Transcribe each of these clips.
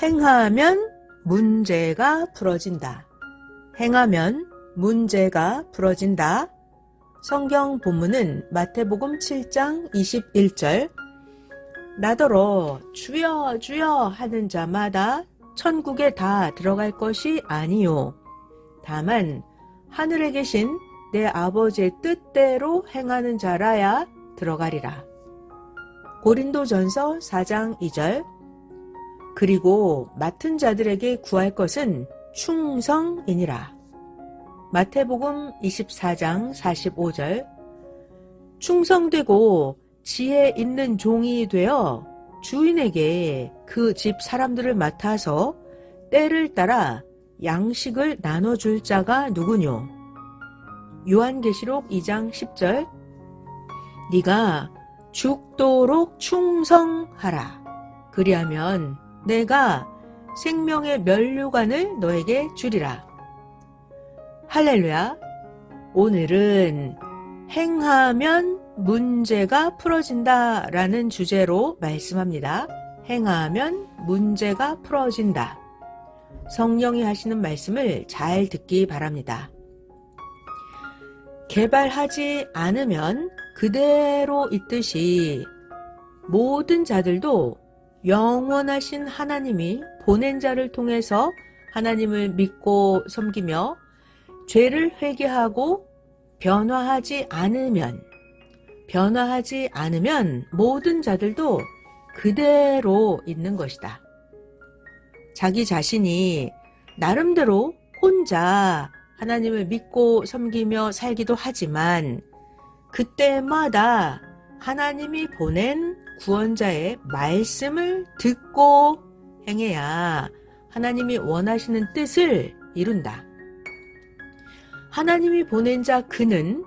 행하면 문제가 풀어진다. 행하면 문제가 풀어진다. 성경 본문은 마태복음 7장 21절 나더러 주여 주여 하는 자마다 천국에 다 들어갈 것이 아니요 다만 하늘에 계신 내 아버지의 뜻대로 행하는 자라야 들어가리라. 고린도전서 4장 2절 그리고 맡은 자들에게 구할 것은 충성이니라. 마태복음 24장 45절 충성되고 지혜 있는 종이 되어 주인에게 그 집 사람들을 맡아서 때를 따라 양식을 나눠줄 자가 누구뇨? 요한계시록 2장 10절 네가 죽도록 충성하라. 그리하면 내가 생명의 면류관을 너에게 주리라. 할렐루야. 오늘은 행하면 문제가 풀어진다 라는 주제로 말씀합니다. 행하면 문제가 풀어진다. 성령이 하시는 말씀을 잘 듣기 바랍니다. 개발하지 않으면 그대로 있듯이 모든 자들도 영원하신 하나님이 보낸 자를 통해서 하나님을 믿고 섬기며 죄를 회개하고 변화하지 않으면 모든 자들도 그대로 있는 것이다. 자기 자신이 나름대로 혼자 하나님을 믿고 섬기며 살기도 하지만 그때마다 하나님이 보낸 구원자의 말씀을 듣고 행해야 하나님이 원하시는 뜻을 이룬다. 하나님이 보낸 자 그는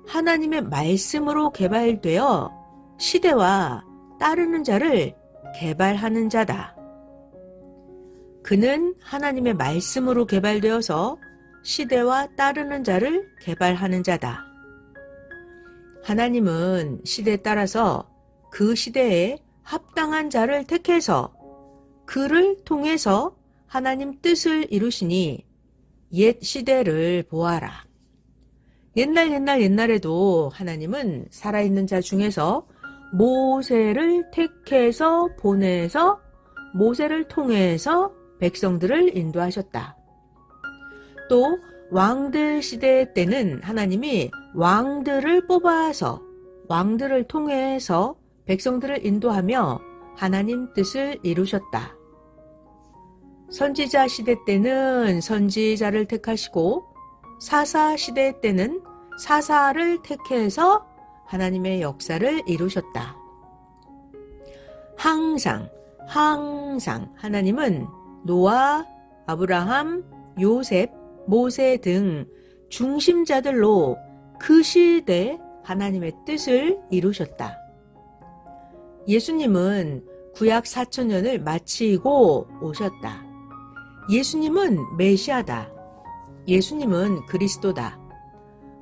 하나님의 말씀으로 개발되어 시대와 따르는 자를 개발하는 자다. 그는 하나님의 말씀으로 개발되어서 시대와 따르는 자를 개발하는 자다. 하나님은 시대에 따라서 그 시대에 합당한 자를 택해서 그를 통해서 하나님 뜻을 이루시니 옛 시대를 보아라. 옛날에도 하나님은 살아있는 자 중에서 모세를 택해서 보내서 모세를 통해서 백성들을 인도하셨다. 또 왕들 시대 때는 하나님이 왕들을 뽑아서 왕들을 통해서 백성들을 인도하며 하나님 뜻을 이루셨다. 선지자 시대 때는 선지자를 택하시고 사사 시대 때는 사사를 택해서 하나님의 역사를 이루셨다. 항상 하나님은 노아, 아브라함, 요셉, 모세 등 중심자들로 그 시대 하나님의 뜻을 이루셨다. 예수님은 구약 4,000년을 마치고 오셨다. 예수님은 메시아다. 예수님은 그리스도다.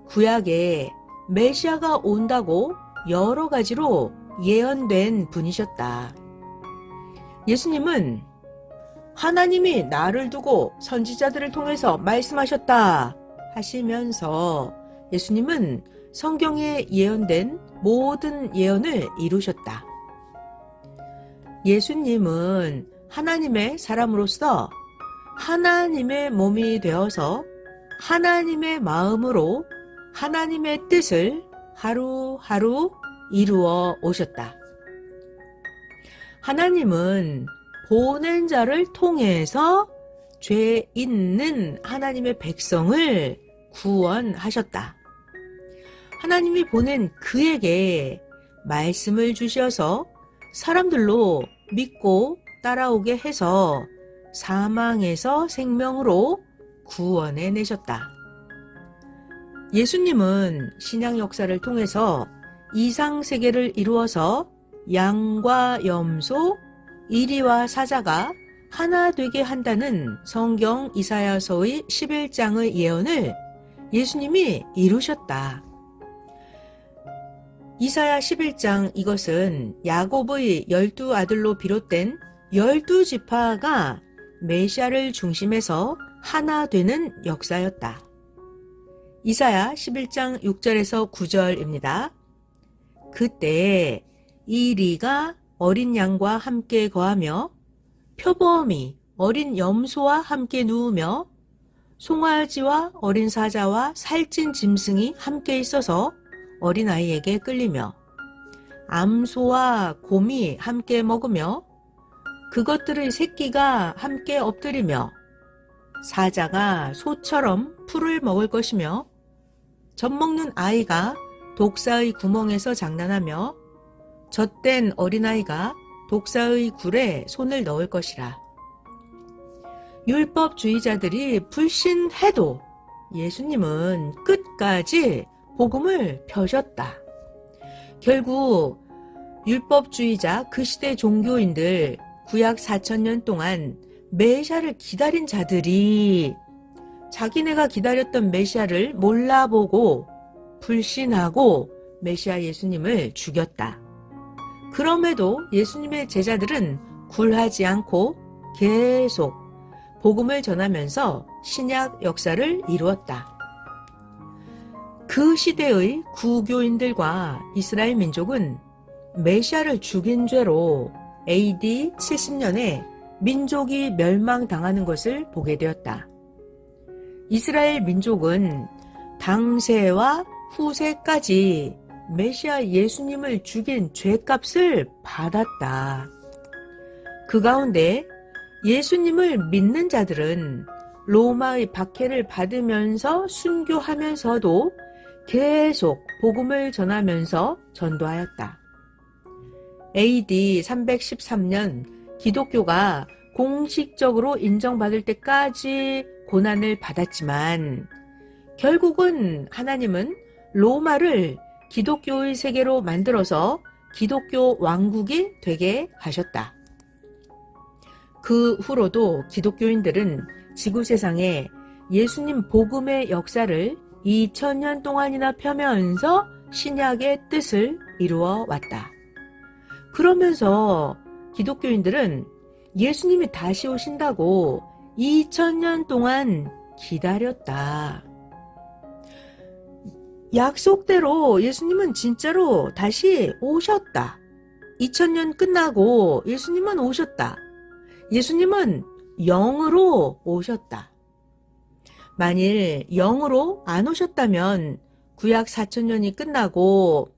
구약에 메시아가 온다고 여러 가지로 예언된 분이셨다. 예수님은 하나님이 나를 두고 선지자들을 통해서 말씀하셨다 하시면서 예수님은 성경에 예언된 모든 예언을 이루셨다. 예수님은 하나님의 사람으로서 하나님의 몸이 되어서 하나님의 마음으로 하나님의 뜻을 하루하루 이루어 오셨다. 하나님은 보낸 자를 통해서 죄 있는 하나님의 백성을 구원하셨다. 하나님이 보낸 그에게 말씀을 주셔서 사람들로 믿고 따라오게 해서 사망에서 생명으로 구원해 내셨다. 예수님은 신약 역사를 통해서 이상세계를 이루어서 양과 염소, 이리와 사자가 하나 되게 한다는 성경 이사야서의 11장의 예언을 예수님이 이루셨다. 이사야 11장 이것은 야곱의 12 아들로 비롯된 12지파가 메시아를 중심해서 하나 되는 역사였다. 이사야 11장 6절에서 9절입니다. 그때 이리가 어린 양과 함께 거하며 표범이 어린 염소와 함께 누우며 송아지와 어린 사자와 살찐 짐승이 함께 있어서 어린아이에게 끌리며 암소와 곰이 함께 먹으며 그것들의 새끼가 함께 엎드리며 사자가 소처럼 풀을 먹을 것이며 젖먹는 아이가 독사의 구멍에서 장난하며 젖된 어린아이가 독사의 굴에 손을 넣을 것이라. 율법주의자들이 불신해도 예수님은 끝까지 복음을 펴셨다. 결국 율법주의자 그 시대 종교인들 구약 4,000년 동안 메시아를 기다린 자들이 자기네가 기다렸던 메시아를 몰라보고 불신하고 메시아 예수님을 죽였다. 그럼에도 예수님의 제자들은 굴하지 않고 계속 복음을 전하면서 신약 역사를 이루었다. 그 시대의 구교인들과 이스라엘 민족은 메시아를 죽인 죄로 AD 70년에 민족이 멸망당하는 것을 보게 되었다. 이스라엘 민족은 당세와 후세까지 메시아 예수님을 죽인 죄값을 받았다. 그 가운데 예수님을 믿는 자들은 로마의 박해를 받으면서 순교하면서도 계속 복음을 전하면서 전도하였다. AD 313년 기독교가 공식적으로 인정받을 때까지 고난을 받았지만 결국은 하나님은 로마를 기독교의 세계로 만들어서 기독교 왕국이 되게 하셨다. 그 후로도 기독교인들은 지구 세상에 예수님 복음의 역사를 2000년 동안이나 펴면서 신약의 뜻을 이루어 왔다. 그러면서 기독교인들은 예수님이 다시 오신다고 2000년 동안 기다렸다. 약속대로 예수님은 진짜로 다시 오셨다. 2000년 끝나고 예수님은 오셨다. 예수님은 영으로 오셨다. 만일 영으로 안 오셨다면 구약 4000년이 끝나고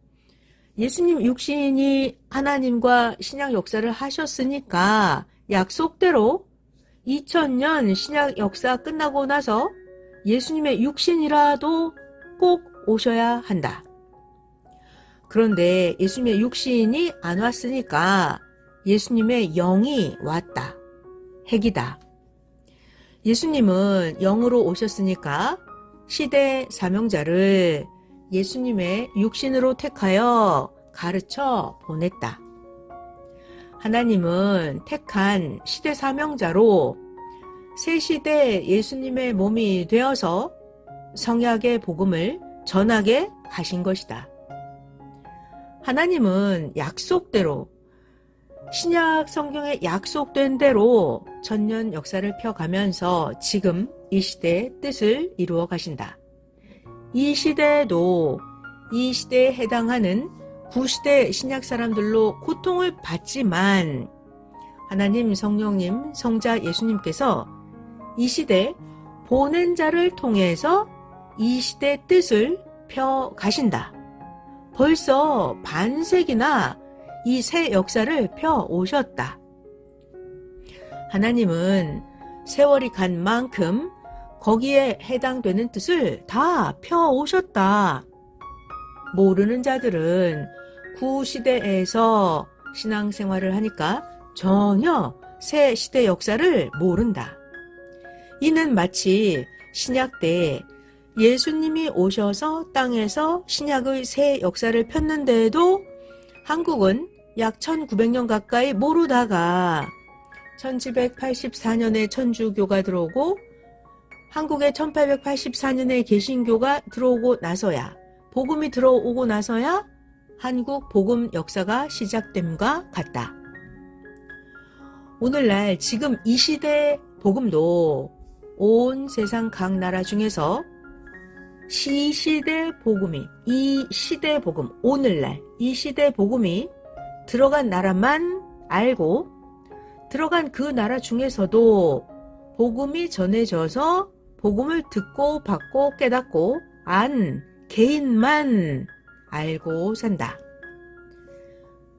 예수님 육신이 하나님과 신약 역사를 하셨으니까 약속대로 2000년 신약 역사 끝나고 나서 예수님의 육신이라도 꼭 오셔야 한다. 그런데 예수님의 육신이 안 왔으니까 예수님의 영이 왔다. 핵이다. 예수님은 영으로 오셨으니까 시대 사명자를 예수님의 육신으로 택하여 가르쳐 보냈다. 하나님은 택한 시대 사명자로 새 시대 예수님의 몸이 되어서 성약의 복음을 전하게 하신 것이다. 하나님은 약속대로 신약 성경에 약속된 대로 천년 역사를 펴가면서 지금 이 시대의 뜻을 이루어 가신다. 이 시대에도 이 시대에 해당하는 구시대 신약 사람들로 고통을 받지만 하나님 성령님 성자 예수님께서 이 시대 보낸 자를 통해서 이 시대 뜻을 펴 가신다. 벌써 반세기나 이 새 역사를 펴 오셨다. 하나님은 세월이 간 만큼 거기에 해당되는 뜻을 다 펴 오셨다. 모르는 자들은 구시대에서 신앙생활을 하니까 전혀 새 시대 역사를 모른다. 이는 마치 신약 때 예수님이 오셔서 땅에서 신약의 새 역사를 폈는데도 한국은 약 1900년 가까이 모르다가 1784년에 천주교가 들어오고 한국에 1884년에 개신교가 들어오고 나서야 복음이 들어오고 나서야 한국 복음 역사가 시작됨과 같다. 오늘날 지금 이 시대 복음도 온 세상 각 나라 중에서 시시대 복음이, 이 시대 복음, 오늘날 이 시대 복음이 들어간 나라만 알고 들어간 그 나라 중에서도 복음이 전해져서 복음을 듣고 받고 깨닫고 안 개인만 알고 산다.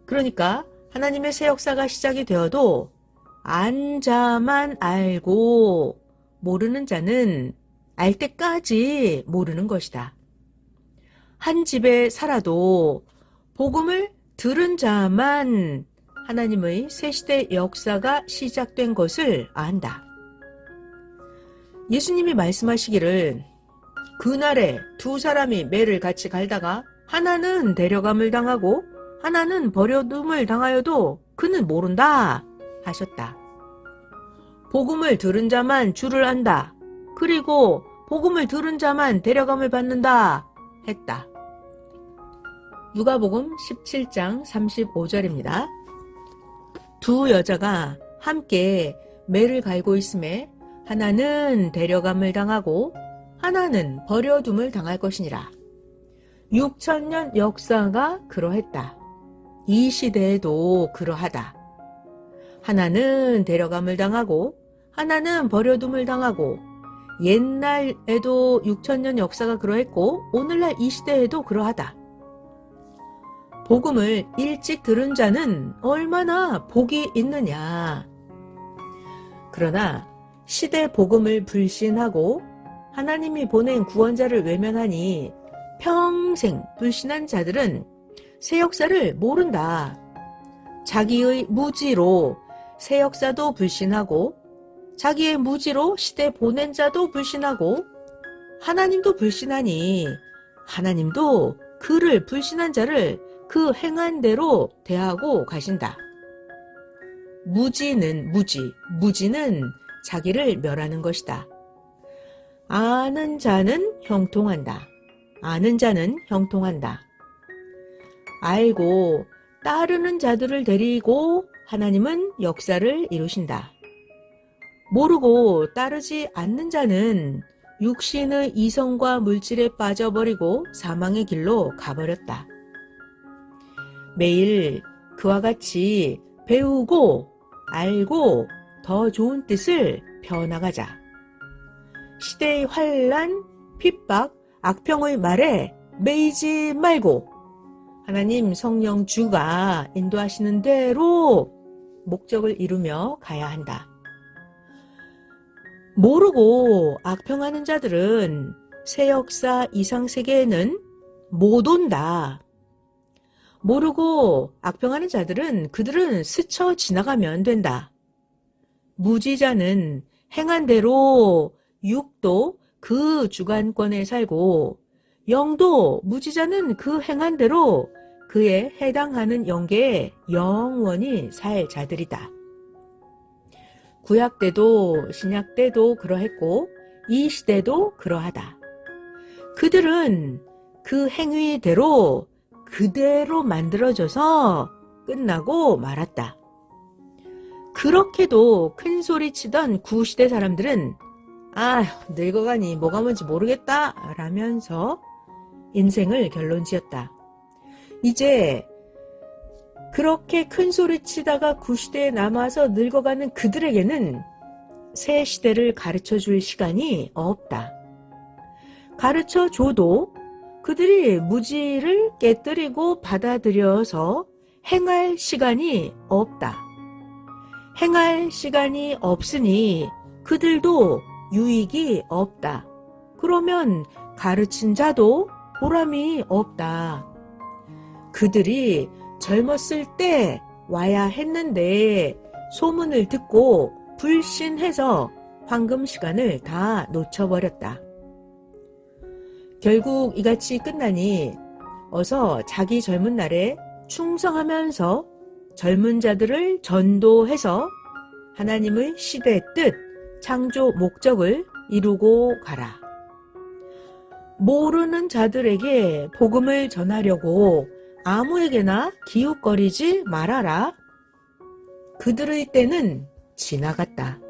그러니까 하나님의 새 역사가 시작이 되어도 안 자만 알고 모르는 자는 알 때까지 모르는 것이다. 한 집에 살아도 복음을 들은 자만 하나님의 새 시대 역사가 시작된 것을 안다. 예수님이 말씀하시기를 그날에 두 사람이 매를 같이 갈다가 하나는 데려감을 당하고 하나는 버려둠을 당하여도 그는 모른다 하셨다. 복음을 들은 자만 주를 안다. 그리고 복음을 들은 자만 데려감을 받는다 했다. 누가복음 17장 35절입니다. 두 여자가 함께 매를 갈고 있음에 하나는 데려감을 당하고 하나는 버려둠을 당할 것이니라. 6,000년 역사가 그러했다. 이 시대에도 그러하다. 하나는 데려감을 당하고 하나는 버려둠을 당하고 옛날에도 6,000년 역사가 그러했고 오늘날 이 시대에도 그러하다. 복음을 일찍 들은 자는 얼마나 복이 있느냐. 그러나 시대 복음을 불신하고 하나님이 보낸 구원자를 외면하니 평생 불신한 자들은 새 역사를 모른다. 자기의 무지로 새 역사도 불신하고 자기의 무지로 시대 보낸 자도 불신하고 하나님도 불신하니 하나님도 그를 불신한 자를 그 행한 대로 대하고 가신다. 무지는 무지는 자기를 멸하는 것이다. 아는 자는 형통한다. 아는 자는 형통한다. 알고 따르는 자들을 데리고 하나님은 역사를 이루신다. 모르고 따르지 않는 자는 육신의 이성과 물질에 빠져버리고 사망의 길로 가버렸다. 매일 그와 같이 배우고 알고 더 좋은 뜻을 펴나가자. 시대의 환난, 핍박, 악평의 말에 매이지 말고 하나님 성령 주가 인도하시는 대로 목적을 이루며 가야 한다. 모르고 악평하는 자들은 새 역사 이상 세계에는 못 온다. 모르고 악평하는 자들은 그들은 스쳐 지나가면 된다. 무지자는 행한 대로 육도 그 주관권에 살고 영도 무지자는 그 행한 대로 그에 해당하는 영계에 영원히 살 자들이다. 구약 때도 신약 때도 그러했고 이 시대도 그러하다. 그들은 그 행위대로 그대로 만들어져서 끝나고 말았다. 그렇게도 큰 소리 치던 구시대 사람들은 늙어가니 뭐가 뭔지 모르겠다 라면서 인생을 결론지었다. 이제 그렇게 큰 소리 치다가 구시대에 남아서 늙어가는 그들에게는 새 시대를 가르쳐 줄 시간이 없다. 가르쳐 줘도 그들이 무지를 깨뜨리고 받아들여서 행할 시간이 없다. 행할 시간이 없으니 그들도 유익이 없다. 그러면 가르친 자도 보람이 없다. 그들이 젊었을 때 와야 했는데 소문을 듣고 불신해서 황금 시간을 다 놓쳐버렸다. 결국 이같이 끝나니 어서 자기 젊은 날에 충성하면서 젊은 자들을 전도해서 하나님의 시대의 뜻, 창조 목적을 이루고 가라. 모르는 자들에게 복음을 전하려고 아무에게나 기웃거리지 말아라. 그들의 때는 지나갔다.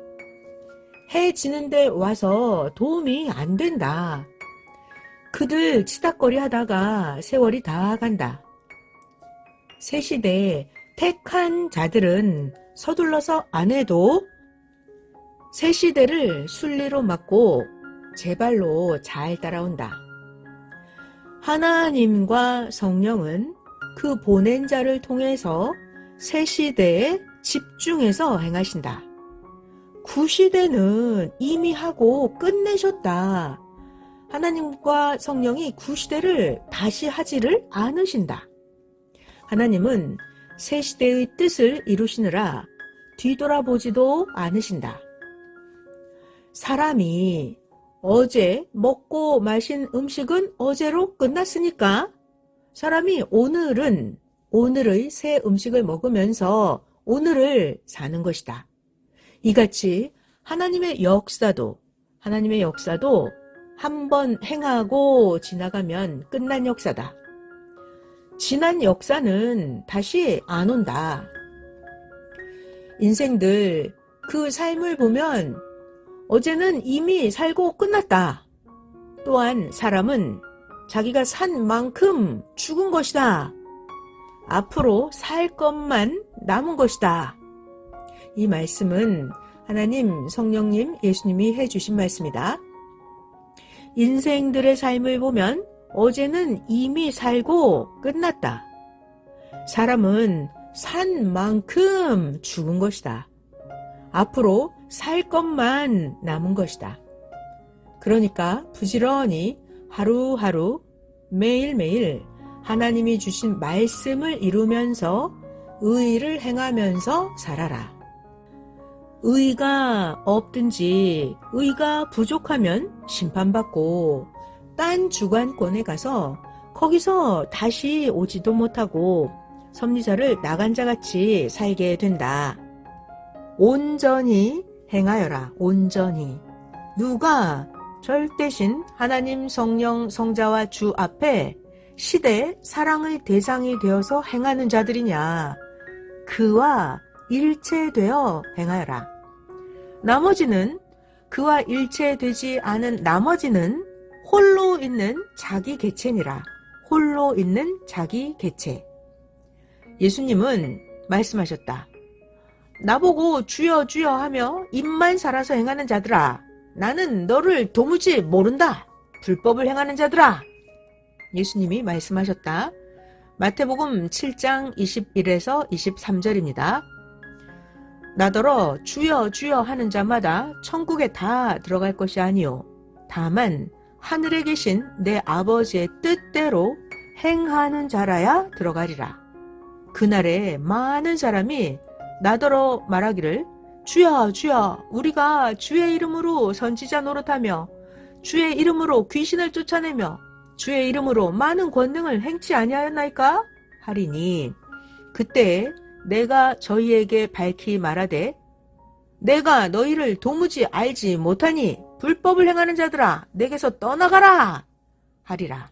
해 지는데 와서 도움이 안 된다. 그들 치닥거리 하다가 세월이 다 간다. 새 시대에 택한 자들은 서둘러서 안 해도 새 시대를 순리로 맞고 제발로 잘 따라온다. 하나님과 성령은 그 보낸 자를 통해서 새 시대에 집중해서 행하신다. 구시대는 이미 하고 끝내셨다. 하나님과 성령이 구시대를 다시 하지를 않으신다. 하나님은 새 시대의 뜻을 이루시느라 뒤돌아보지도 않으신다. 사람이 어제 먹고 마신 음식은 어제로 끝났으니까 사람이 오늘의 새 음식을 먹으면서 오늘을 사는 것이다. 이같이 하나님의 역사도 한 번 행하고 지나가면 끝난 역사다. 지난 역사는 다시 안 온다. 인생들 그 삶을 보면 어제는 이미 살고 끝났다. 또한 사람은 자기가 산 만큼 죽은 것이다. 앞으로 살 것만 남은 것이다. 이 말씀은 하나님, 성령님, 예수님이 해주신 말씀이다. 인생들의 삶을 보면 어제는 이미 살고 끝났다. 사람은 산 만큼 죽은 것이다. 앞으로 살 것만 남은 것이다. 그러니까 부지런히 하루하루 매일매일 하나님이 주신 말씀을 이루면서 의를 행하면서 살아라. 의가 없든지 의가 부족하면 심판받고 딴 주관권에 가서 거기서 다시 오지도 못하고 섭리자를 나간 자같이 살게 된다. 온전히 행하여라. 온전히. 누가 절대신 하나님, 성령, 성자와 주 앞에 시대 사랑의 대상이 되어서 행하는 자들이냐. 그와 일체되어 행하여라. 나머지는 그와 일체되지 않은 나머지는 홀로 있는 자기 개체니라. 홀로 있는 자기 개체. 예수님은 말씀하셨다. 나보고 주여 주여 하며 입만 살아서 행하는 자들아, 나는 너를 도무지 모른다. 불법을 행하는 자들아. 예수님이 말씀하셨다. 마태복음 7장 21에서 23절입니다. 나더러 주여 주여 하는 자마다 천국에 다 들어갈 것이 아니요 다만 하늘에 계신 내 아버지의 뜻대로 행하는 자라야 들어가리라. 그날에 많은 사람이 나더러 말하기를 주여 주여 우리가 주의 이름으로 선지자 노릇하며 주의 이름으로 귀신을 쫓아내며 주의 이름으로 많은 권능을 행치 아니하였나이까 하리니 그때 내가 저희에게 밝히 말하되 내가 너희를 도무지 알지 못하니 불법을 행하는 자들아 내게서 떠나가라 하리라.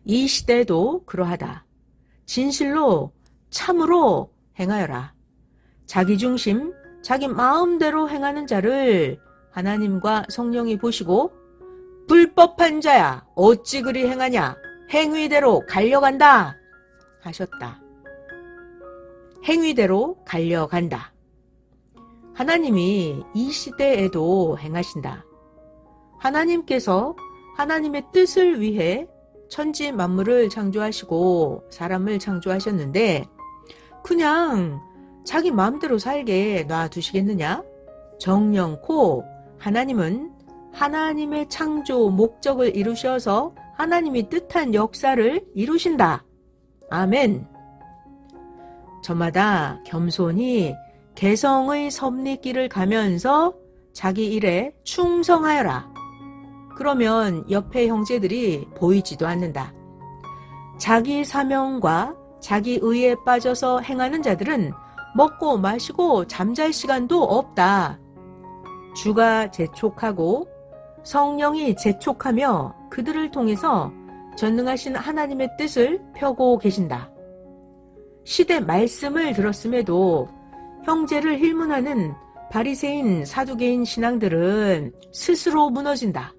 이 시대도 그러하다. 진실로 참으로 행하여라. 자기 중심, 자기 마음대로 행하는 자를 하나님과 성령이 보시고 불법한 자야 어찌 그리 행하냐 행위대로 갈려간다 하셨다. 행위대로 갈려간다. 하나님이 이 시대에도 행하신다. 하나님께서 하나님의 뜻을 위해 천지 만물을 창조하시고 사람을 창조하셨는데 그냥 자기 마음대로 살게 놔두시겠느냐? 정령코 하나님은 하나님의 창조 목적을 이루셔서 하나님이 뜻한 역사를 이루신다. 아멘. 저마다 겸손히 개성의 섭리길을 가면서 자기 일에 충성하여라. 그러면 옆에 형제들이 보이지도 않는다. 자기 사명과 자기 의에 빠져서 행하는 자들은 먹고 마시고 잠잘 시간도 없다. 주가 재촉하고 성령이 재촉하며 그들을 통해서 전능하신 하나님의 뜻을 펴고 계신다. 시대 말씀을 들었음에도 형제를 힐문하는 바리새인 사두개인 신앙들은 스스로 무너진다.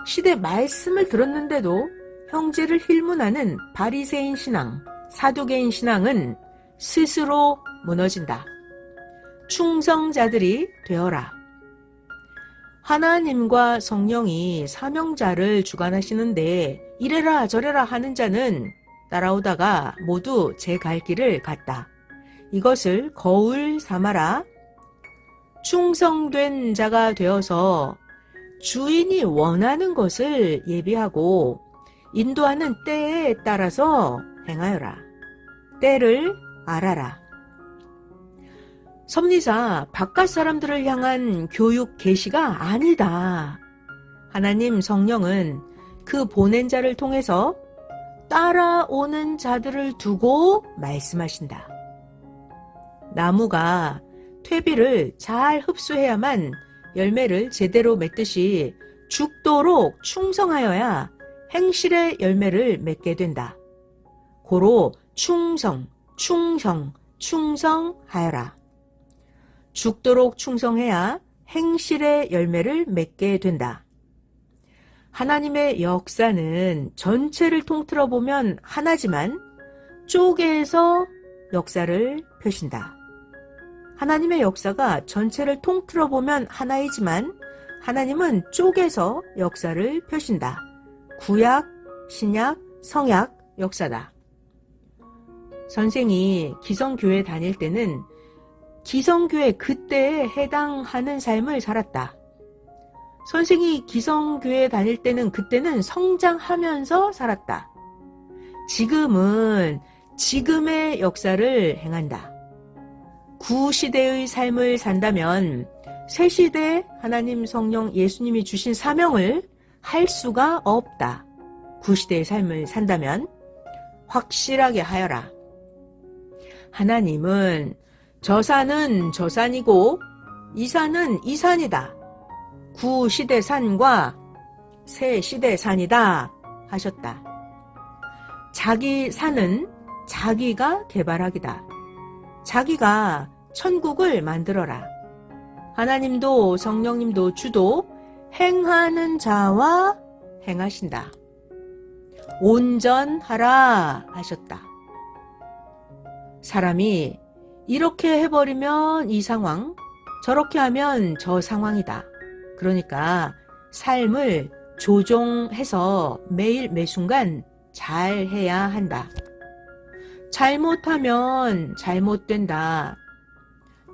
시대 말씀을 들었는데도 형제를 힐문하는 바리새인 신앙, 사두개인 신앙은 스스로 무너진다. 충성자들이 되어라. 하나님과 성령이 사명자를 주관하시는데 이래라 저래라 하는 자는 따라오다가 모두 제 갈 길을 갔다. 이것을 거울 삼아라. 충성된 자가 되어서 주인이 원하는 것을 예비하고 인도하는 때에 따라서 행하여라. 때를 알아라. 섭리사, 바깥 사람들을 향한 교육 계시가 아니다. 하나님 성령은 그 보낸 자를 통해서 따라오는 자들을 두고 말씀하신다. 나무가 퇴비를 잘 흡수해야만 열매를 제대로 맺듯이 죽도록 충성하여야 행실의 열매를 맺게 된다. 고로 충성하여라. 죽도록 충성해야 행실의 열매를 맺게 된다. 하나님의 역사는 전체를 통틀어 보면 하나지만 쪼개서 역사를 펴신다. 하나님의 역사가 전체를 통틀어 보면 하나이지만 하나님은 쪼개서 역사를 펴신다. 구약, 신약, 성약 역사다. 선생이 기성교회 다닐 때는 기성교회 그때에 해당하는 삶을 살았다. 선생이 기성교회 다닐 때는 그때는 성장하면서 살았다. 지금은 지금의 역사를 행한다. 구시대의 삶을 산다면 새시대 하나님 성령 예수님이 주신 사명을 할 수가 없다. 구시대의 삶을 산다면 확실하게 하여라. 하나님은 저 산은 저 산이고 이 산은 이 산이다. 구시대 산과 새시대 산이다 하셨다. 자기 산은 자기가 개발하기다. 자기가 천국을 만들어라. 하나님도 성령님도 주도 행하는 자와 행하신다. 온전하라 하셨다. 사람이 이렇게 해버리면 이 상황, 저렇게 하면 저 상황이다. 그러니까 삶을 조종해서 매일 매순간 잘 해야 한다. 잘못하면 잘못된다.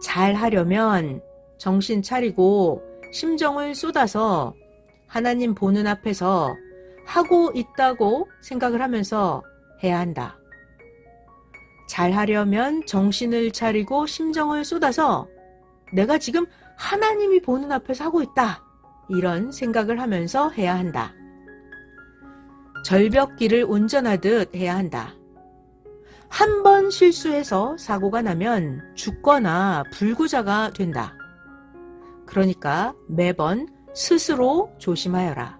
잘하려면 정신 차리고 심정을 쏟아서 하나님 보는 앞에서 하고 있다고 생각을 하면서 해야 한다. 잘하려면 정신을 차리고 심정을 쏟아서 내가 지금 하나님이 보는 앞에서 하고 있다. 이런 생각을 하면서 해야 한다. 절벽길을 운전하듯 해야 한다. 한 번 실수해서 사고가 나면 죽거나 불구자가 된다. 그러니까 매번 스스로 조심하여라.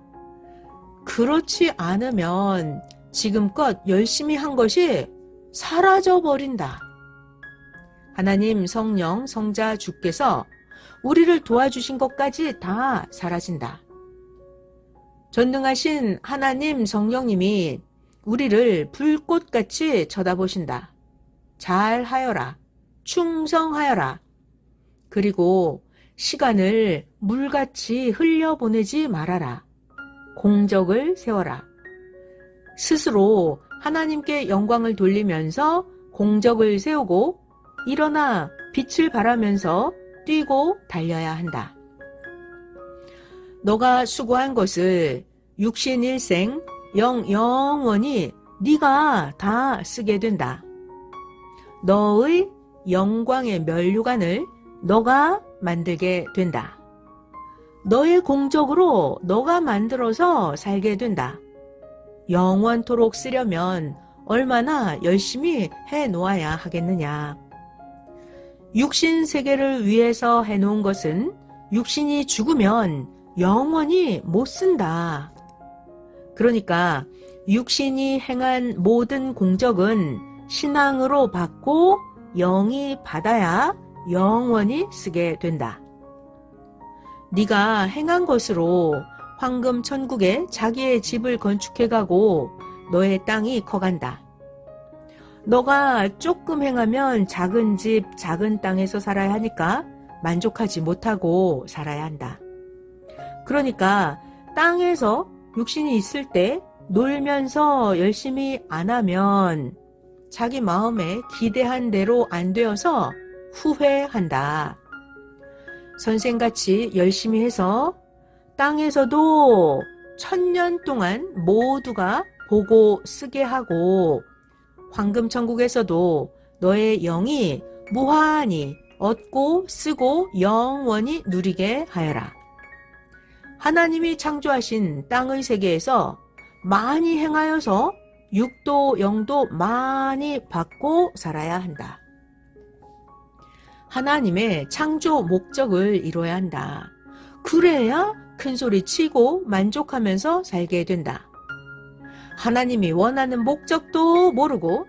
그렇지 않으면 지금껏 열심히 한 것이 사라져버린다. 하나님 성령 성자 주께서 우리를 도와주신 것까지 다 사라진다. 전능하신 하나님 성령님이 우리를 불꽃같이 쳐다보신다. 잘하여라. 충성하여라. 그리고 시간을 물같이 흘려보내지 말아라. 공적을 세워라. 스스로 하나님께 영광을 돌리면서 공적을 세우고 일어나 빛을 발하면서 뛰고 달려야 한다. 너가 수고한 것을 육신일생 영원히 네가 다 쓰게 된다. 너의 영광의 면류관을 너가 만들게 된다. 너의 공적으로 너가 만들어서 살게 된다. 영원토록 쓰려면 얼마나 열심히 해놓아야 하겠느냐. 육신 세계를 위해서 해놓은 것은 육신이 죽으면 영원히 못 쓴다. 그러니까 육신이 행한 모든 공적은 신앙으로 받고 영이 받아야 영원히 쓰게 된다. 네가 행한 것으로 황금 천국에 자기의 집을 건축해가고 너의 땅이 커간다. 너가 조금 행하면 작은 집, 작은 땅에서 살아야 하니까 만족하지 못하고 살아야 한다. 그러니까 땅에서 육신이 있을 때 놀면서 열심히 안 하면 자기 마음에 기대한 대로 안 되어서 후회한다. 선생같이 열심히 해서 땅에서도 1000년 동안 모두가 보고 쓰게 하고 황금천국에서도 너의 영이 무한히 얻고 쓰고 영원히 누리게 하여라. 하나님이 창조하신 땅의 세계에서 많이 행하여서 육도 영도 많이 받고 살아야 한다. 하나님의 창조 목적을 이뤄야 한다. 그래야 큰소리 치고 만족하면서 살게 된다. 하나님이 원하는 목적도 모르고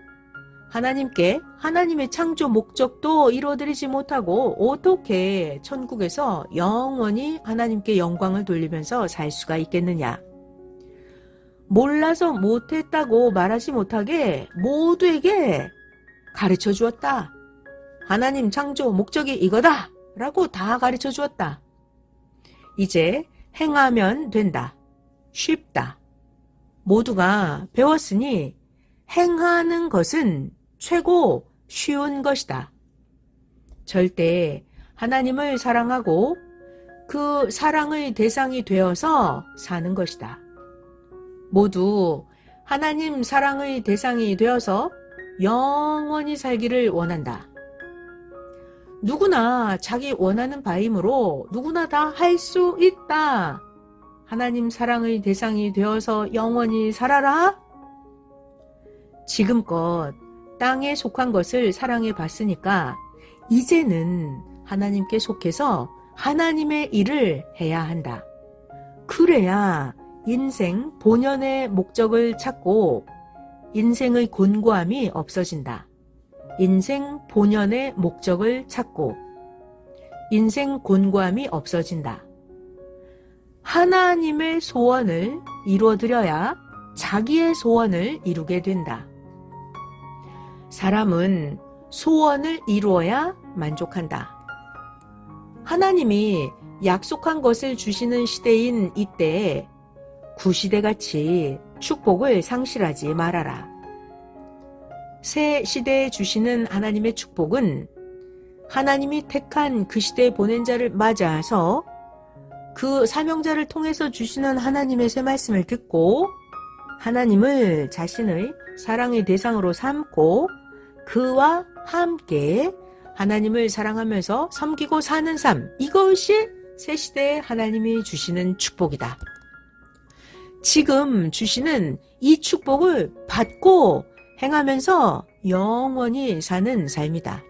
하나님께 하나님의 창조 목적도 이뤄드리지 못하고 어떻게 천국에서 영원히 하나님께 영광을 돌리면서 살 수가 있겠느냐. 몰라서 못했다고 말하지 못하게 모두에게 가르쳐 주었다. 하나님 창조 목적이 이거다 라고 다 가르쳐 주었다. 이제 행하면 된다. 쉽다. 모두가 배웠으니 행하는 것은 최고 쉬운 것이다. 절대 하나님을 사랑하고 그 사랑의 대상이 되어서 사는 것이다. 모두 하나님 사랑의 대상이 되어서 영원히 살기를 원한다. 누구나 자기 원하는 바이므로 누구나 다 할 수 있다. 하나님 사랑의 대상이 되어서 영원히 살아라. 지금껏 땅에 속한 것을 사랑해 봤으니까 이제는 하나님께 속해서 하나님의 일을 해야 한다. 그래야 인생 본연의 목적을 찾고 인생의 곤고함이 없어진다. 인생 본연의 목적을 찾고 인생 곤고함이 없어진다. 하나님의 소원을 이루어드려야 자기의 소원을 이루게 된다. 사람은 소원을 이루어야 만족한다. 하나님이 약속한 것을 주시는 시대인 이때에 구시대같이 축복을 상실하지 말아라. 새 시대에 주시는 하나님의 축복은 하나님이 택한 그 시대에 보낸 자를 맞아서 그 사명자를 통해서 주시는 하나님의 새 말씀을 듣고 하나님을 자신의 사랑의 대상으로 삼고 그와 함께 하나님을 사랑하면서 섬기고 사는 삶, 이것이 새 시대에 하나님이 주시는 축복이다. 지금 주시는 이 축복을 받고 행하면서 영원히 사는 삶이다.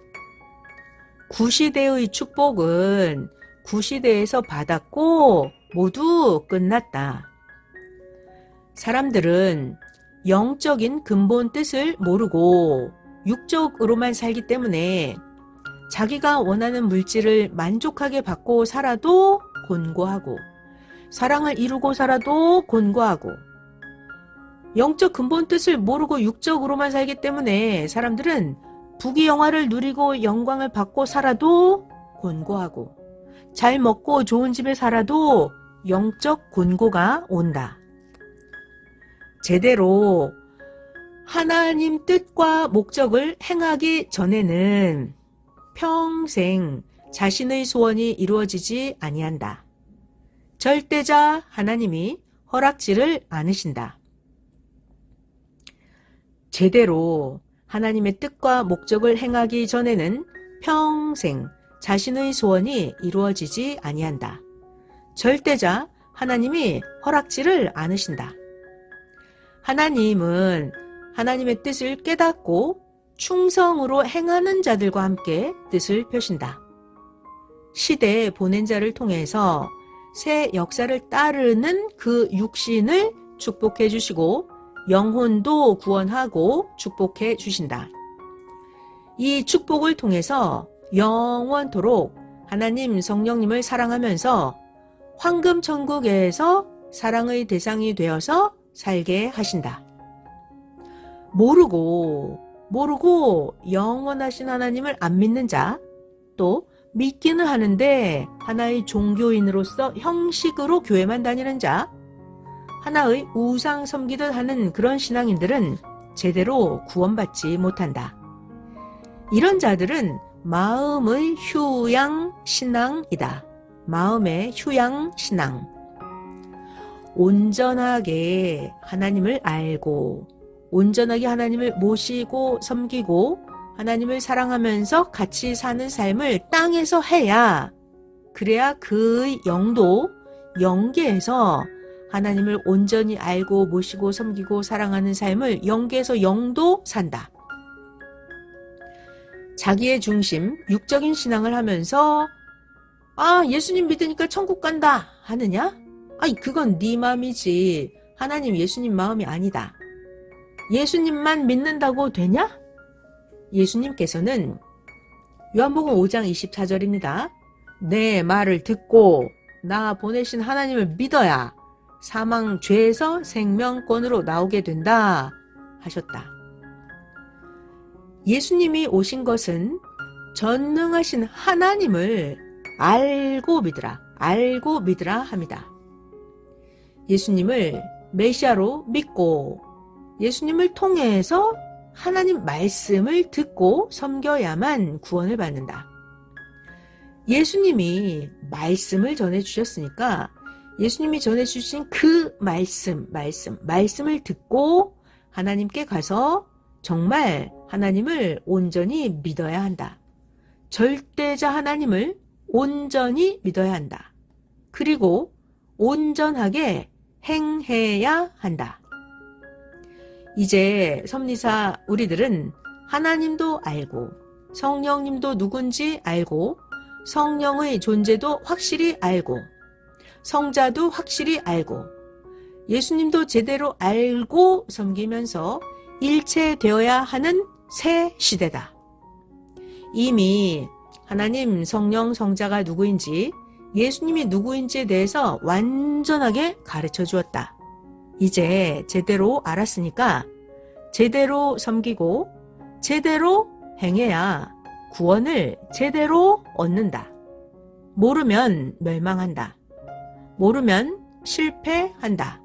구시대의 축복은 구시대에서 받았고 모두 끝났다. 사람들은 영적인 근본 뜻을 모르고 육적으로만 살기 때문에 자기가 원하는 물질을 만족하게 받고 살아도 곤고하고 사랑을 이루고 살아도 곤고하고 영적 근본 뜻을 모르고 육적으로만 살기 때문에 사람들은 부귀영화를 누리고 영광을 받고 살아도 곤고하고 잘 먹고 좋은 집에 살아도 영적 곤고가 온다. 제대로 하나님 뜻과 목적을 행하기 전에는 평생 자신의 소원이 이루어지지 아니한다. 절대자 하나님이 허락지를 않으신다. 제대로 하나님의 뜻과 목적을 행하기 전에는 평생 자신의 소원이 이루어지지 아니한다. 절대자 하나님이 허락지를 않으신다. 하나님은 하나님의 뜻을 깨닫고 충성으로 행하는 자들과 함께 뜻을 펴신다. 시대에 보낸 자를 통해서 새 역사를 따르는 그 육신을 축복해 주시고 영혼도 구원하고 축복해 주신다. 이 축복을 통해서 영원토록 하나님 성령님을 사랑하면서 황금천국에서 사랑의 대상이 되어서 살게 하신다. 모르고 영원하신 하나님을 안 믿는 자, 또 믿기는 하는데 하나의 종교인으로서 형식으로 교회만 다니는 자, 하나의 우상 섬기듯 하는 그런 신앙인들은 제대로 구원받지 못한다. 이런 자들은 마음의 휴양신앙이다. 마음의 휴양신앙. 온전하게 하나님을 알고 온전하게 하나님을 모시고 섬기고 하나님을 사랑하면서 같이 사는 삶을 땅에서 해야, 그래야 그의 영도 영계에서 하나님을 온전히 알고 모시고 섬기고 사랑하는 삶을 영계에서 영도 산다. 자기의 중심, 육적인 신앙을 하면서 예수님 믿으니까 천국 간다 하느냐? 그건 네 마음이지 하나님 예수님 마음이 아니다. 예수님만 믿는다고 되냐? 예수님께서는 요한복음 5장 24절입니다. 내 말을 듣고 나 보내신 하나님을 믿어야 사망 죄에서 생명권으로 나오게 된다 하셨다. 예수님이 오신 것은 전능하신 하나님을 알고 믿으라 합니다. 예수님을 메시아로 믿고 예수님을 통해서 하나님 말씀을 듣고 섬겨야만 구원을 받는다. 예수님이 말씀을 전해주셨으니까 예수님이 전해주신 그 말씀을 듣고 하나님께 가서 정말 하나님을 온전히 믿어야 한다. 절대자 하나님을 온전히 믿어야 한다. 그리고 온전하게 행해야 한다. 이제 섭리사 우리들은 하나님도 알고 성령님도 누군지 알고 성령의 존재도 확실히 알고 성자도 확실히 알고 예수님도 제대로 알고 섬기면서 일체되어야 하는 새 시대다. 이미 하나님 성령 성자가 누구인지 예수님이 누구인지에 대해서 완전하게 가르쳐 주었다. 이제 제대로 알았으니까 제대로 섬기고 제대로 행해야 구원을 제대로 얻는다. 모르면 멸망한다. 모르면 실패한다.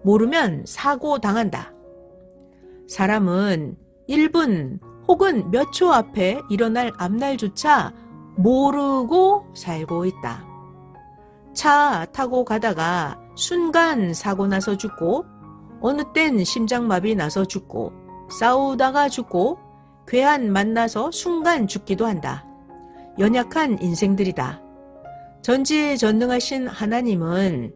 모르면 사고 당한다. 사람은 1분 혹은 몇 초 앞에 일어날 앞날조차 모르고 살고 있다. 차 타고 가다가 순간 사고 나서 죽고 어느 땐 심장마비 나서 죽고 싸우다가 죽고 괴한 만나서 순간 죽기도 한다. 연약한 인생들이다. 전지전능하신 하나님은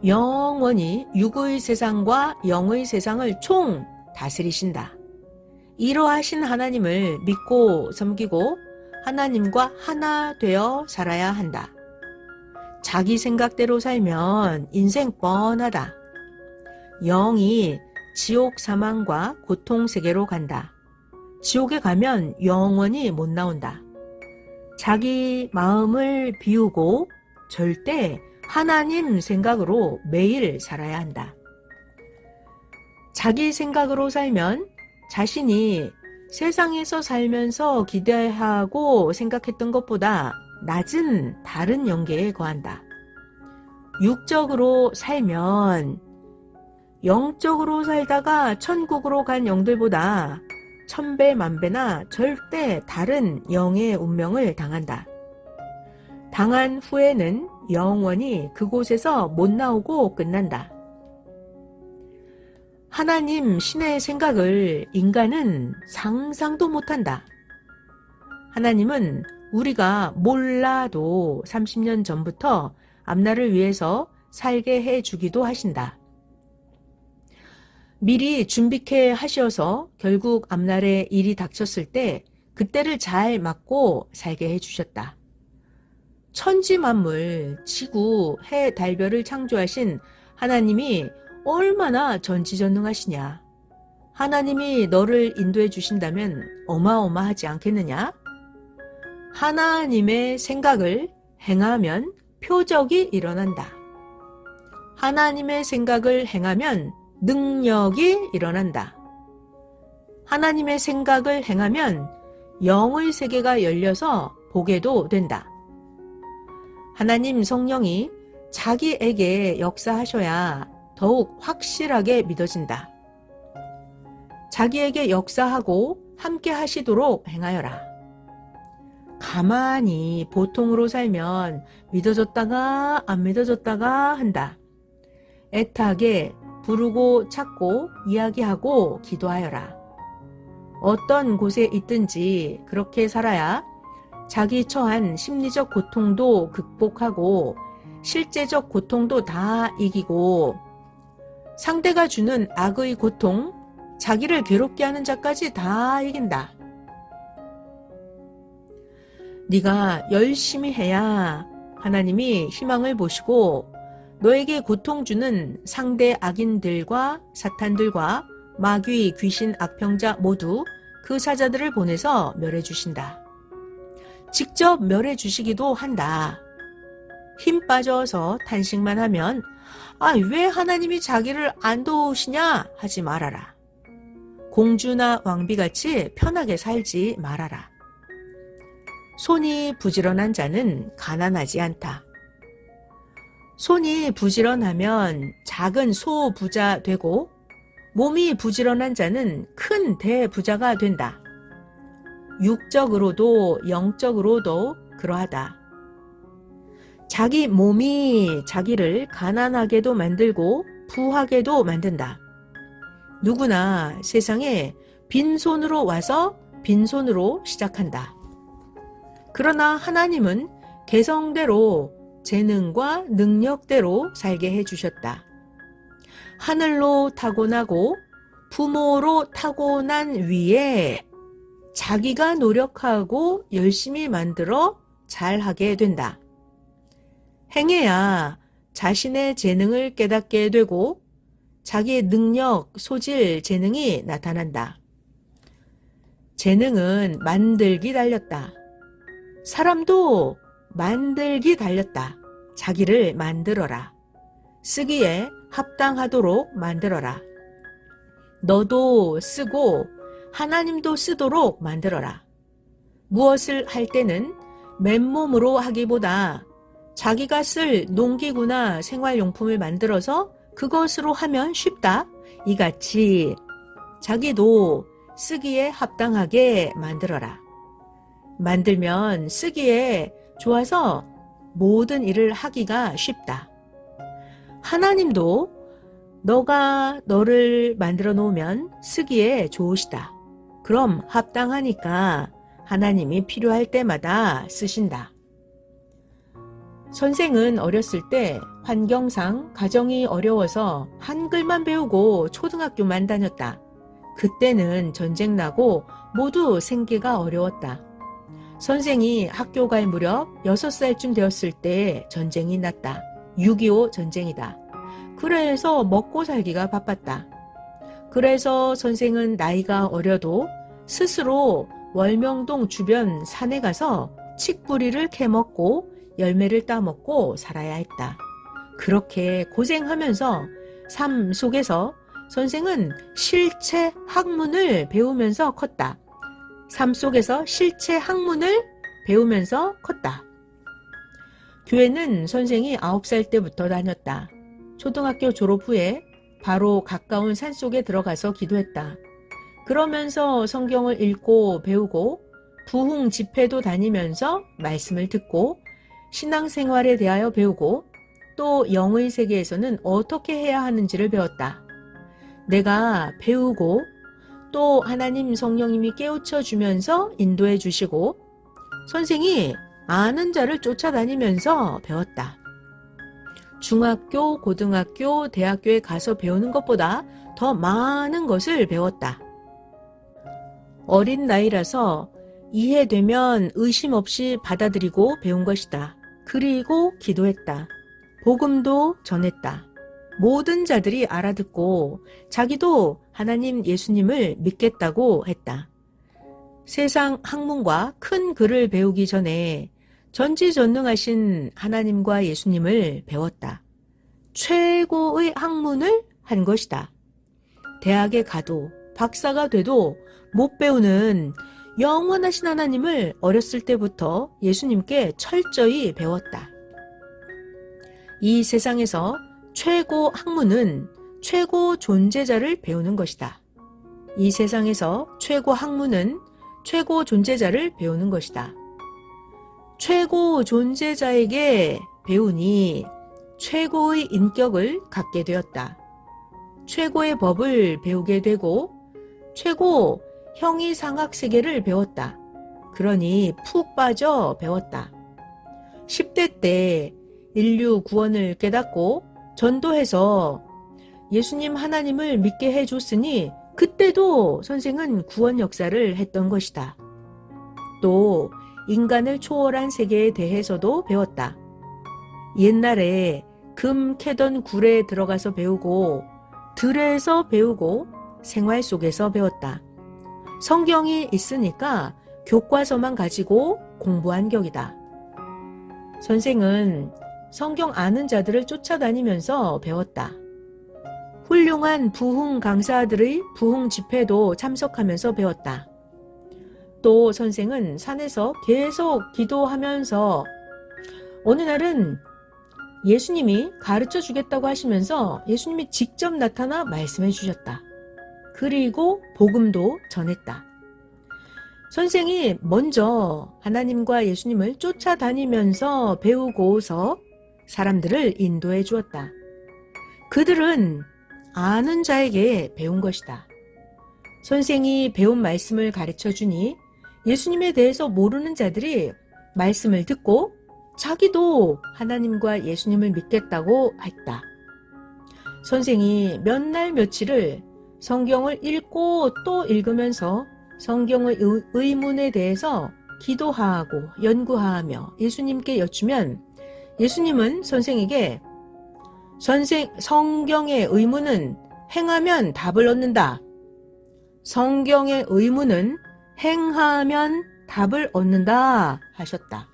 영원히 육의 세상과 영의 세상을 총 다스리신다. 이러하신 하나님을 믿고 섬기고 하나님과 하나 되어 살아야 한다. 자기 생각대로 살면 인생 뻔하다. 영이 지옥 사망과 고통 세계로 간다. 지옥에 가면 영원히 못 나온다. 자기 마음을 비우고 절대 하나님 생각으로 매일 살아야 한다. 자기 생각으로 살면 자신이 세상에서 살면서 기대하고 생각했던 것보다 낮은 다른 영계에 거한다. 육적으로 살면 영적으로 살다가 천국으로 간 영들보다 천배 만배나 절대 다른 영의 운명을 당한다. 당한 후에는 영원히 그곳에서 못 나오고 끝난다. 하나님 신의 생각을 인간은 상상도 못한다. 하나님은 우리가 몰라도 30년 전부터 앞날을 위해서 살게 해주기도 하신다. 미리 준비케 하셔서 결국 앞날에 일이 닥쳤을 때 그때를 잘 맞고 살게 해주셨다. 천지만물, 지구, 해, 달별을 창조하신 하나님이 얼마나 전지전능하시냐. 하나님이 너를 인도해 주신다면 어마어마하지 않겠느냐? 하나님의 생각을 행하면 표적이 일어난다. 하나님의 생각을 행하면 능력이 일어난다. 하나님의 생각을 행하면 영의 세계가 열려서 보게도 된다. 하나님 성령이 자기에게 역사하셔야 더욱 확실하게 믿어진다. 자기에게 역사하고 함께 하시도록 행하여라. 가만히 보통으로 살면 믿어졌다가 안 믿어졌다가 한다. 애타게 부르고 찾고 이야기하고 기도하여라. 어떤 곳에 있든지 그렇게 살아야 자기 처한 심리적 고통도 극복하고 실제적 고통도 다 이기고 상대가 주는 악의 고통, 자기를 괴롭게 하는 자까지 다 이긴다. 네가 열심히 해야 하나님이 희망을 보시고 너에게 고통 주는 상대 악인들과 사탄들과 마귀, 귀신, 악평자 모두 그 사자들을 보내서 멸해 주신다. 직접 멸해 주시기도 한다. 힘 빠져서 탄식만 하면 왜 하나님이 자기를 안 도우시냐 하지 말아라. 공주나 왕비같이 편하게 살지 말아라. 손이 부지런한 자는 가난하지 않다. 손이 부지런하면 작은 소부자 되고 몸이 부지런한 자는 큰 대부자가 된다. 육적으로도 영적으로도 그러하다. 자기 몸이 자기를 가난하게도 만들고 부하게도 만든다. 누구나 세상에 빈손으로 와서 빈손으로 시작한다. 그러나 하나님은 개성대로 재능과 능력대로 살게 해주셨다. 하늘로 타고나고 부모로 타고난 위에 자기가 노력하고 열심히 만들어 잘하게 된다. 행해야 자신의 재능을 깨닫게 되고 자기의 능력, 소질, 재능이 나타난다. 재능은 만들기 달렸다. 사람도 만들기 달렸다. 자기를 만들어라. 쓰기에 합당하도록 만들어라. 너도 쓰고 하나님도 쓰도록 만들어라. 무엇을 할 때는 맨몸으로 하기보다 자기가 쓸 농기구나 생활용품을 만들어서 그것으로 하면 쉽다. 이같이 자기도 쓰기에 합당하게 만들어라. 만들면 쓰기에 좋아서 모든 일을 하기가 쉽다. 하나님도 너가 너를 만들어 놓으면 쓰기에 좋으시다. 그럼 합당하니까 하나님이 필요할 때마다 쓰신다. 선생은 어렸을 때 환경상 가정이 어려워서 한글만 배우고 초등학교만 다녔다. 그때는 전쟁 나고 모두 생계가 어려웠다. 선생이 학교 갈 무렵 6살쯤 되었을 때 전쟁이 났다. 6.25 전쟁이다. 그래서 먹고 살기가 바빴다. 그래서 선생은 나이가 어려도 스스로 월명동 주변 산에 가서 칡뿌리를 캐먹고 열매를 따먹고 살아야 했다. 그렇게 고생하면서 삶 속에서 선생은 실체 학문을 배우면서 컸다. 삶 속에서 실체 학문을 배우면서 컸다. 교회는 선생이 9살 때부터 다녔다. 초등학교 졸업 후에 바로 가까운 산속에 들어가서 기도했다. 그러면서 성경을 읽고 배우고 부흥 집회도 다니면서 말씀을 듣고 신앙생활에 대하여 배우고 또 영의 세계에서는 어떻게 해야 하는지를 배웠다. 내가 배우고 또 하나님 성령님이 깨우쳐 주면서 인도해 주시고 선생이 아는 자를 쫓아다니면서 배웠다. 중학교, 고등학교, 대학교에 가서 배우는 것보다 더 많은 것을 배웠다. 어린 나이라서 이해되면 의심 없이 받아들이고 배운 것이다. 그리고 기도했다. 복음도 전했다. 모든 자들이 알아듣고 자기도 하나님 예수님을 믿겠다고 했다. 세상 학문과 큰 글을 배우기 전에 전지전능하신 하나님과 예수님을 배웠다. 최고의 학문을 한 것이다. 대학에 가도 박사가 돼도 못 배우는 영원하신 하나님을 어렸을 때부터 예수님께 철저히 배웠다. 이 세상에서 최고 학문은 최고 존재자를 배우는 것이다. 이 세상에서 최고 학문은 최고 존재자를 배우는 것이다. 최고 존재자에게 배우니 최고의 인격을 갖게 되었다. 최고의 법을 배우게 되고 최고 형이상학세계를 배웠다. 그러니 푹 빠져 배웠다. 10대 때 인류 구원을 깨닫고 전도해서 예수님 하나님을 믿게 해줬으니 그때도 선생은 구원 역사를 했던 것이다. 또 인간을 초월한 세계에 대해서도 배웠다. 옛날에 금 캐던 굴에 들어가서 배우고 들에서 배우고 생활 속에서 배웠다. 성경이 있으니까 교과서만 가지고 공부한 격이다. 선생은 성경 아는 자들을 쫓아다니면서 배웠다. 훌륭한 부흥 강사들의 부흥 집회도 참석하면서 배웠다. 또 선생은 산에서 계속 기도하면서 어느 날은 예수님이 가르쳐 주겠다고 하시면서 예수님이 직접 나타나 말씀해 주셨다. 그리고 복음도 전했다. 선생이 먼저 하나님과 예수님을 쫓아다니면서 배우고서 사람들을 인도해 주었다. 그들은 아는 자에게 배운 것이다. 선생이 배운 말씀을 가르쳐 주니 예수님에 대해서 모르는 자들이 말씀을 듣고 자기도 하나님과 예수님을 믿겠다고 했다. 선생이 몇 날 며칠을 성경을 읽고 또 읽으면서 성경의 의문에 대해서 기도하고 연구하며 예수님께 여쭈면 예수님은 선생에게 성경의 의문은 행하면 답을 얻는다. 성경의 의문은 행하면 답을 얻는다 하셨다.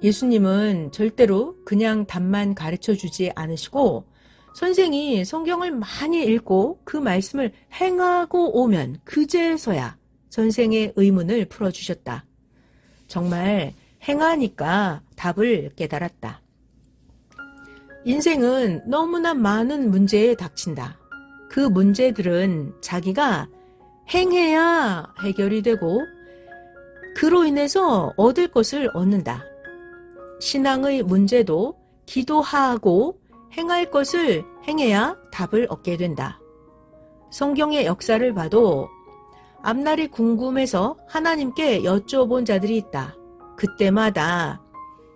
예수님은 절대로 그냥 답만 가르쳐 주지 않으시고 선생이 성경을 많이 읽고 그 말씀을 행하고 오면 그제서야 선생의 의문을 풀어주셨다. 정말 행하니까 답을 깨달았다. 인생은 너무나 많은 문제에 닥친다. 그 문제들은 자기가 행해야 해결이 되고 그로 인해서 얻을 것을 얻는다. 신앙의 문제도 기도하고 행할 것을 행해야 답을 얻게 된다. 성경의 역사를 봐도 앞날이 궁금해서 하나님께 여쭤본 자들이 있다. 그때마다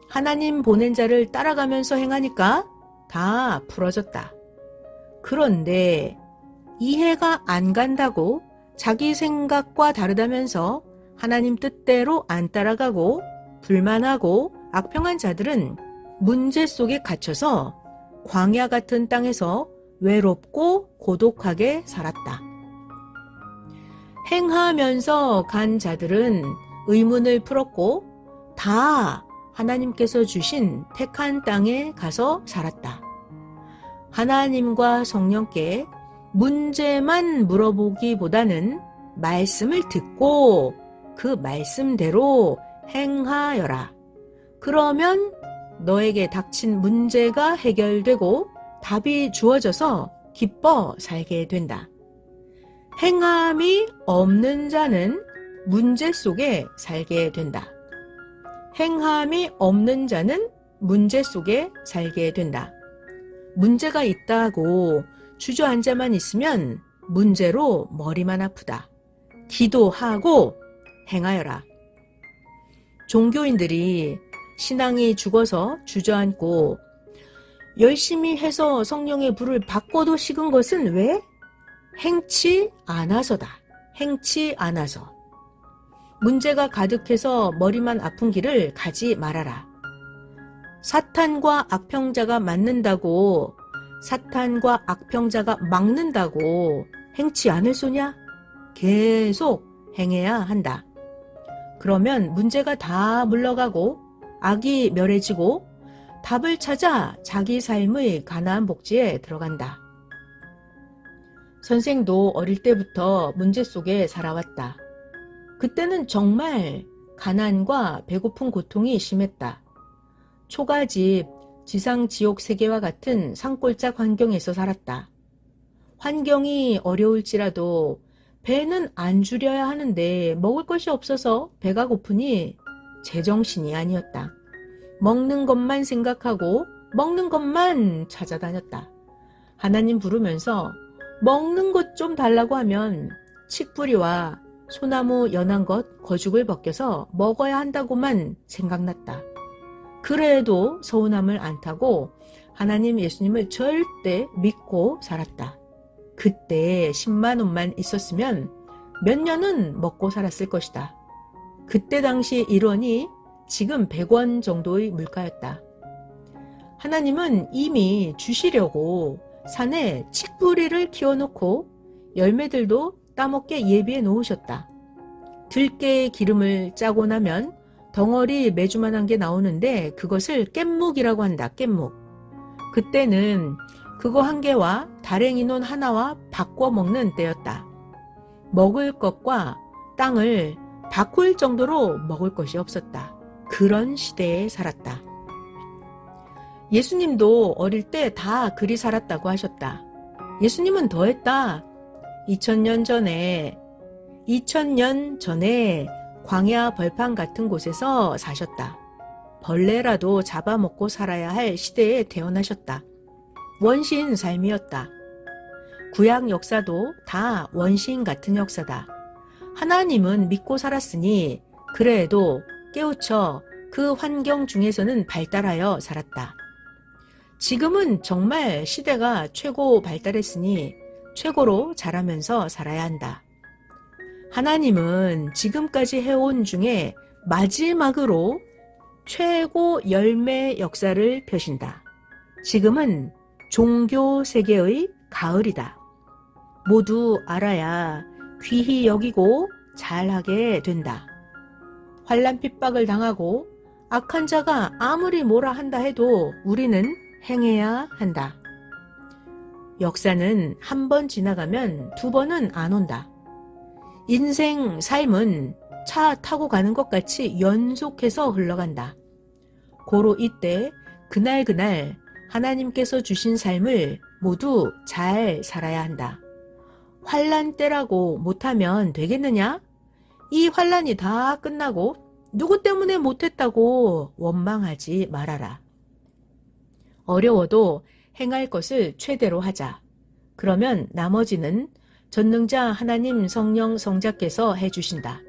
하나님 보낸 자를 따라가면서 행하니까 다 풀어졌다. 그런데 이해가 안 간다고 자기 생각과 다르다면서 하나님 뜻대로 안 따라가고 불만하고 악평한 자들은 문제 속에 갇혀서 광야 같은 땅에서 외롭고 고독하게 살았다. 행하면서 간 자들은 의문을 풀었고 다 하나님께서 주신 택한 땅에 가서 살았다. 하나님과 성령께 문제만 물어보기보다는 말씀을 듣고 그 말씀대로 행하여라. 그러면 너에게 닥친 문제가 해결되고 답이 주어져서 기뻐 살게 된다. 행함이 없는 자는 문제 속에 살게 된다. 행함이 없는 자는 문제 속에 살게 된다. 문제가 있다고 주저앉아만 있으면 문제로 머리만 아프다. 기도하고 행하여라. 종교인들이 신앙이 죽어서 주저앉고 열심히 해서 성령의 불을 받고도 식은 것은 왜? 행치 않아서다. 행치 않아서. 문제가 가득해서 머리만 아픈 길을 가지 말아라. 사탄과 악평자가 맞는다고 사탄과 악평자가 막는다고 행치 않을 소냐? 계속 행해야 한다. 그러면 문제가 다 물러가고 악이 멸해지고 답을 찾아 자기 삶의 가나안 복지에 들어간다. 선생도 어릴 때부터 문제 속에 살아왔다. 그때는 정말 가난과 배고픈 고통이 심했다. 초가집, 지상지옥 세계와 같은 산골짝 환경에서 살았다. 환경이 어려울지라도 배는 안 줄여야 하는데 먹을 것이 없어서 배가 고프니 제정신이 아니었다. 먹는 것만 생각하고 먹는 것만 찾아다녔다. 하나님 부르면서 먹는 것 좀 달라고 하면 칡뿌리와 소나무 연한 것 거죽을 벗겨서 먹어야 한다고만 생각났다. 그래도 서운함을 안 타고 하나님 예수님을 절대 믿고 살았다. 그때 10만 원만 있었으면 몇 년은 먹고 살았을 것이다. 그때 당시 1원이 지금 100원 정도의 물가였다. 하나님은 이미 주시려고 산에 칡뿌리를 키워놓고 열매들도 따먹게 예비해 놓으셨다. 들깨의 기름을 짜고 나면 덩어리 메주만한 게 나오는데 그것을 깻묵이라고 한다. 깻묵. 그때는 그거 한 개와 다랭이 논 하나와 바꿔 먹는 때였다. 먹을 것과 땅을 바꿀 정도로 먹을 것이 없었다. 그런 시대에 살았다. 예수님도 어릴 때 다 그리 살았다고 하셨다. 예수님은 더했다. 2000년 전에 광야 벌판 같은 곳에서 사셨다. 벌레라도 잡아먹고 살아야 할 시대에 태어나셨다. 원시인 삶이었다. 구약 역사도 다 원시인 같은 역사다. 하나님은 믿고 살았으니 그래도 깨우쳐 그 환경 중에서는 발달하여 살았다. 지금은 정말 시대가 최고 발달했으니 최고로 자라면서 살아야 한다. 하나님은 지금까지 해온 중에 마지막으로 최고 열매 역사를 펴신다. 지금은 종교 세계의 가을이다. 모두 알아야 귀히 여기고 잘하게 된다. 환난 핍박을 당하고 악한 자가 아무리 뭐라 한다 해도 우리는 행해야 한다. 역사는 한 번 지나가면 두 번은 안 온다. 인생 삶은 차 타고 가는 것 같이 연속해서 흘러간다. 고로 이때 그날 하나님께서 주신 삶을 모두 잘 살아야 한다. 환난 때라고 못하면 되겠느냐? 이 환난이 다 끝나고 누구 때문에 못했다고 원망하지 말아라. 어려워도 행할 것을 최대로 하자. 그러면 나머지는 전능자 하나님 성령 성자께서 해주신다.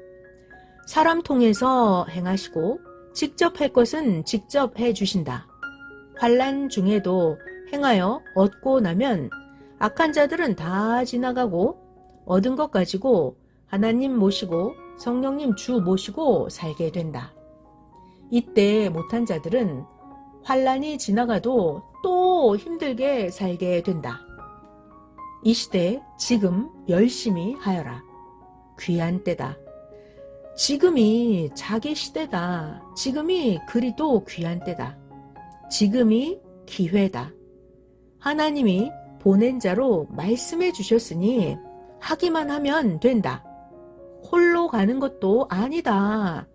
사람 통해서 행하시고 직접 할 것은 직접 해주신다. 환난 중에도 행하여 얻고 나면 악한 자들은 다 지나가고 얻은 것 가지고 하나님 모시고 성령님 주 모시고 살게 된다. 이때 못한 자들은 환난이 지나가도 또 힘들게 살게 된다. 이 시대 지금 열심히 하여라. 귀한 때다. 지금이 자기 시대다. 지금이 그리도 귀한 때다. 지금이 기회다. 하나님이 보낸 자로 말씀해 주셨으니 하기만 하면 된다. 홀로 가는 것도 아니다.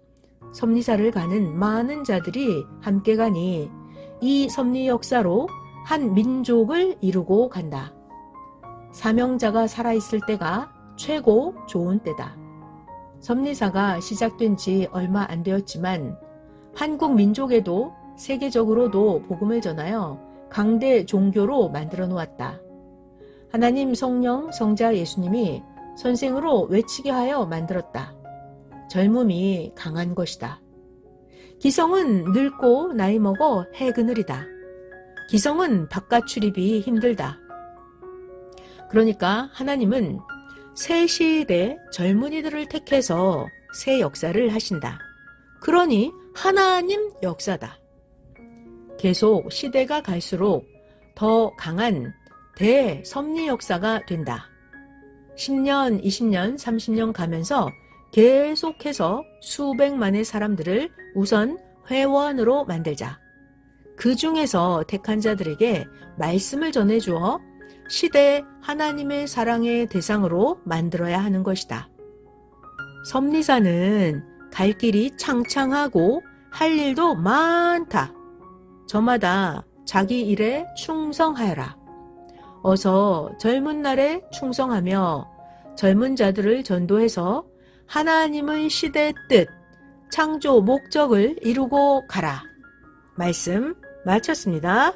섭리사를 가는 많은 자들이 함께 가니 이 섭리 역사로 한 민족을 이루고 간다. 사명자가 살아있을 때가 최고 좋은 때다. 섭리사가 시작된 지 얼마 안 되었지만 한국 민족에도 세계적으로도 복음을 전하여 강대 종교로 만들어 놓았다. 하나님 성령 성자 예수님이 선생으로 외치게 하여 만들었다. 젊음이 강한 것이다. 기성은 늙고 나이 먹어 해 그늘이다. 기성은 바깥 출입이 힘들다. 그러니까 하나님은 새 시대 젊은이들을 택해서 새 역사를 하신다. 그러니 하나님 역사다. 계속 시대가 갈수록 더 강한 대섭리 역사가 된다. 10년, 20년, 30년 가면서 계속해서 수백만의 사람들을 우선 회원으로 만들자. 그 중에서 택한 자들에게 말씀을 전해주어 시대 하나님의 사랑의 대상으로 만들어야 하는 것이다. 섭리사는 갈 길이 창창하고 할 일도 많다. 저마다 자기 일에 충성하여라. 어서 젊은 날에 충성하며 젊은 자들을 전도해서 하나님의 시대의 뜻, 창조 목적을 이루고 가라. 말씀 마쳤습니다.